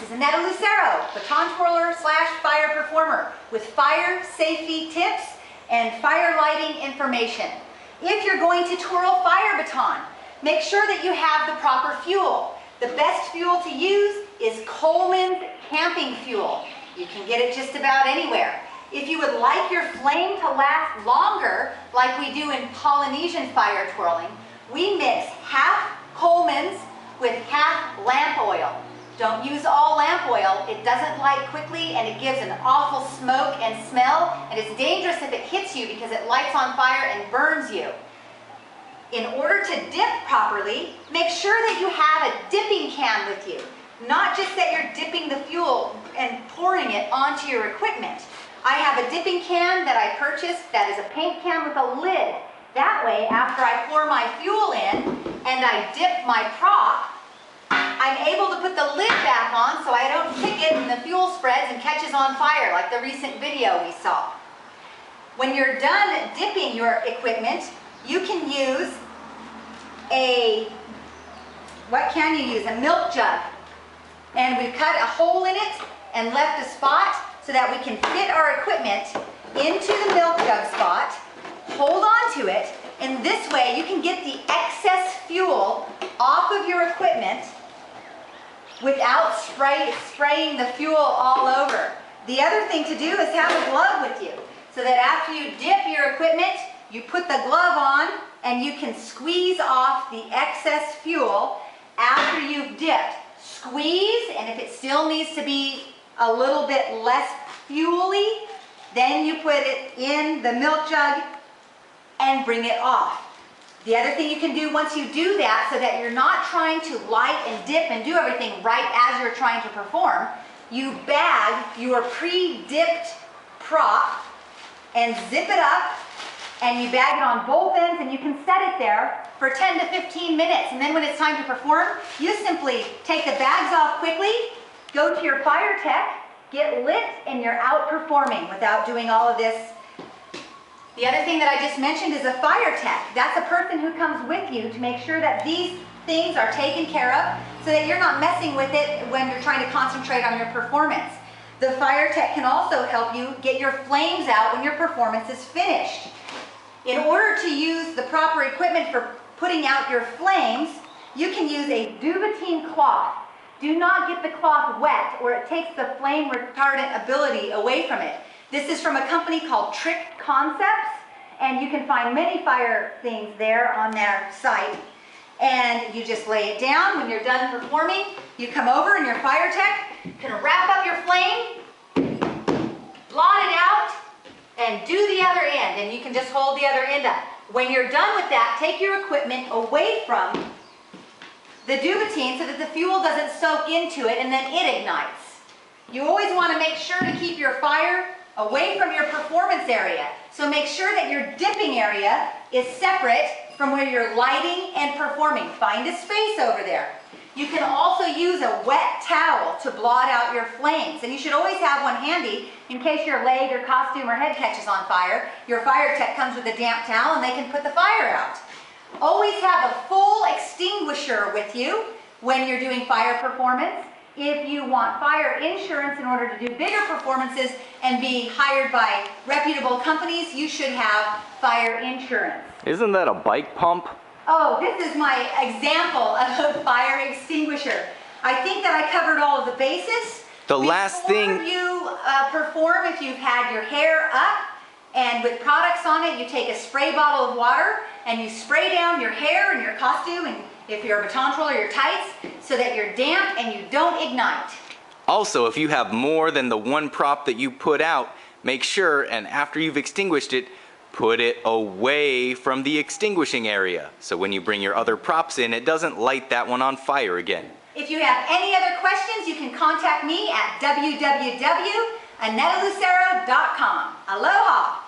is Annetta Lucero, baton twirler / fire performer with fire safety tips and fire lighting information. If you're going to twirl fire baton, make sure that you have the proper fuel. The best fuel to use is Coleman's camping fuel. You can get it just about anywhere. If you would like your flame to last longer, like we do in Polynesian fire twirling, we mix half Coleman's with half lamp oil. Don't use all lamp oil. It doesn't light quickly and it gives an awful smoke and smell, and it's dangerous if it hits you because it lights on fire and burns you. In order to dip properly, make sure that you have a dipping can with you. Not just that you're dipping the fuel and pouring it onto your equipment. I have a dipping can that I purchased that is a paint can with a lid. That way, after I pour my fuel in and I dip my prop, I'm able to put the lid back on so I don't kick it and the fuel spreads and catches on fire like the recent video we saw. When you're done dipping your equipment, you can use what can you use? A milk jug. And we've cut a hole in it and left a spot so that we can fit our equipment into the milk jug spot, hold on to it, and this way you can get the excess fuel off of your equipment without spraying the fuel all over. The other thing to do is have a glove with you so that after you dip your equipment, you put the glove on and you can squeeze off the excess fuel after you've dipped. Squeeze, and if it still needs to be a little bit less fuely, then you put it in the milk jug and bring it off. The other thing you can do once you do that, so that you're not trying to light and dip and do everything right as you're trying to perform, you bag your pre-dipped prop and zip it up, and you bag it on both ends, and you can set it there for 10 to 15 minutes. And then when it's time to perform, you simply take the bags off quickly, go to your fire tech, get lit, and you're out performing without doing all of this. The other thing that I just mentioned is a fire tech. That's a person who comes with you to make sure that these things are taken care of so that you're not messing with it when you're trying to concentrate on your performance. The fire tech can also help you get your flames out when your performance is finished. In order to use the proper equipment for putting out your flames, you can use a Duvetine cloth. Do not get the cloth wet or it takes the flame retardant ability away from it. This is from a company called Trick Concepts, and you can find many fire things there on their site. And you just lay it down. When you're done performing, you come over and your fire tech can wrap up your flame, blot it out, and do the other end, and you can just hold the other end up. When you're done with that, take your equipment away from the Duvetine so that the fuel doesn't soak into it and then it ignites. You always want to make sure to keep your fire away from your performance area. So make sure that your dipping area is separate from where you're lighting and performing. Find a space over there. You can also use a wet towel to blot out your flames. And you should always have one handy in case your leg or costume or head catches on fire. Your fire tech comes with a damp towel and they can put the fire out. Always have a full extinguisher with you when you're doing fire performance. If you want fire insurance in order to do bigger performances and be hired by reputable companies, you should have fire insurance. Isn't that a bike pump? Oh, this is my example of a fire extinguisher. I think that I covered all of the bases. The last thing... Before you perform, if you've had your hair up and with products on it, you take a spray bottle of water and you spray down your hair and your costume, and if you're a baton twirler, your tights, so that you're damp and you don't ignite. Also, if you have more than the one prop that you put out, make sure, and after you've extinguished it, put it away from the extinguishing area. So when you bring your other props in, it doesn't light that one on fire again. If you have any other questions, you can contact me at www.annettalucero.com. Aloha!